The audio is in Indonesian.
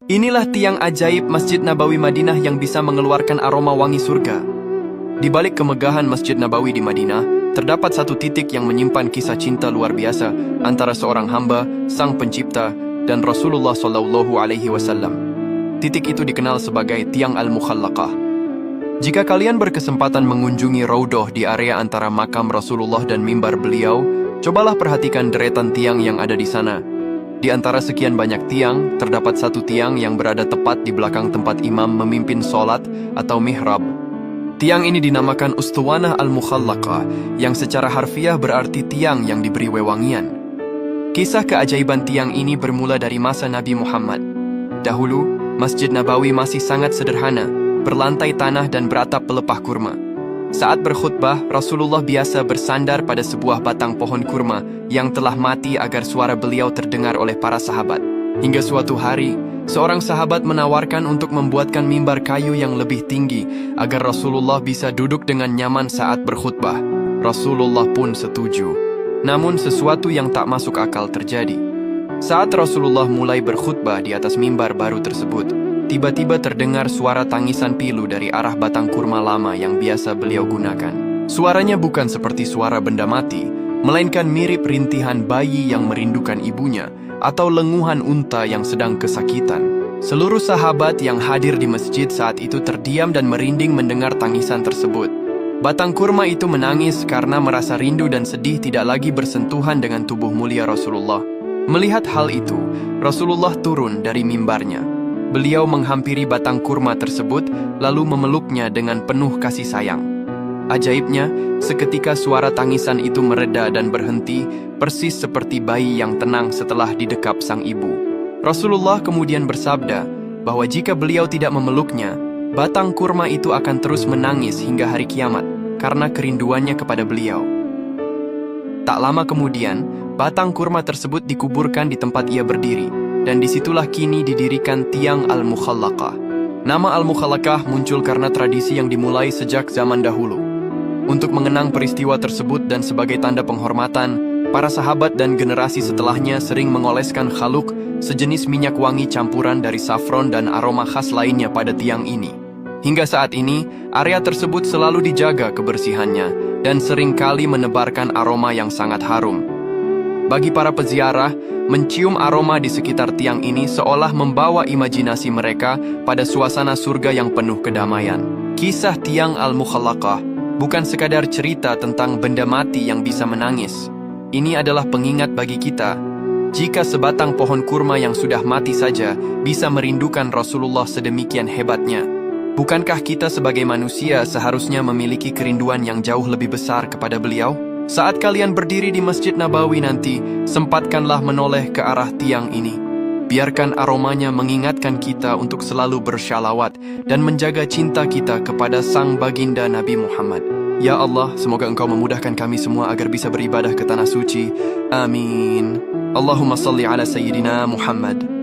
Inilah tiang ajaib Masjid Nabawi Madinah yang bisa mengeluarkan aroma wangi surga. Di balik kemegahan Masjid Nabawi di Madinah, terdapat satu titik yang menyimpan kisah cinta luar biasa antara seorang hamba, Sang Pencipta, dan Rasulullah SAW. Titik itu dikenal sebagai Tiang Al-Mukhallaqah. Jika kalian berkesempatan mengunjungi Raudhah di area antara makam Rasulullah dan mimbar beliau, cobalah perhatikan deretan tiang yang ada di sana. Di antara sekian banyak tiang, terdapat satu tiang yang berada tepat di belakang tempat imam memimpin sholat atau mihrab. Tiang ini dinamakan Ustuwanah Al-Mukhallaqah, yang secara harfiah berarti tiang yang diberi wewangian. Kisah keajaiban tiang ini bermula dari masa Nabi Muhammad. Dahulu, Masjid Nabawi masih sangat sederhana, berlantai tanah dan beratap pelepah kurma. Saat berkhutbah, Rasulullah biasa bersandar pada sebuah batang pohon kurma yang telah mati agar suara beliau terdengar oleh para sahabat. Hingga suatu hari, seorang sahabat menawarkan untuk membuatkan mimbar kayu yang lebih tinggi agar Rasulullah bisa duduk dengan nyaman saat berkhutbah. Rasulullah pun setuju. Namun sesuatu yang tak masuk akal terjadi. Saat Rasulullah mulai berkhutbah di atas mimbar baru tersebut, tiba-tiba terdengar suara tangisan pilu dari arah batang kurma lama yang biasa beliau gunakan. Suaranya bukan seperti suara benda mati, melainkan mirip rintihan bayi yang merindukan ibunya atau lenguhan unta yang sedang kesakitan. Seluruh sahabat yang hadir di masjid saat itu terdiam dan merinding mendengar tangisan tersebut. Batang kurma itu menangis karena merasa rindu dan sedih tidak lagi bersentuhan dengan tubuh mulia Rasulullah. Melihat hal itu, Rasulullah turun dari mimbarnya. Beliau menghampiri batang kurma tersebut, lalu memeluknya dengan penuh kasih sayang. Ajaibnya, seketika suara tangisan itu mereda dan berhenti, persis seperti bayi yang tenang setelah didekap sang ibu. Rasulullah kemudian bersabda bahwa jika beliau tidak memeluknya, batang kurma itu akan terus menangis hingga hari kiamat karena kerinduannya kepada beliau. Tak lama kemudian, batang kurma tersebut dikuburkan di tempat ia berdiri. Dan disitulah kini didirikan Tiang Al-Mukhallaqah. Nama Al-Mukhallaqah muncul karena tradisi yang dimulai sejak zaman dahulu. Untuk mengenang peristiwa tersebut dan sebagai tanda penghormatan, para sahabat dan generasi setelahnya sering mengoleskan khaluk, sejenis minyak wangi campuran dari safron dan aroma khas lainnya pada tiang ini. Hingga saat ini, area tersebut selalu dijaga kebersihannya dan seringkali menebarkan aroma yang sangat harum. Bagi para peziarah, mencium aroma di sekitar tiang ini seolah membawa imajinasi mereka pada suasana surga yang penuh kedamaian. Kisah Tiang Al-Mukhallaqah bukan sekadar cerita tentang benda mati yang bisa menangis. Ini adalah pengingat bagi kita, jika sebatang pohon kurma yang sudah mati saja bisa merindukan Rasulullah sedemikian hebatnya. Bukankah kita sebagai manusia seharusnya memiliki kerinduan yang jauh lebih besar kepada beliau? Saat kalian berdiri di Masjid Nabawi nanti, sempatkanlah menoleh ke arah tiang ini. Biarkan aromanya mengingatkan kita untuk selalu bersyalawat dan menjaga cinta kita kepada Sang Baginda Nabi Muhammad. Ya Allah, semoga Engkau memudahkan kami semua agar bisa beribadah ke tanah suci. Amin. Allahumma salli ala Sayyidina Muhammad.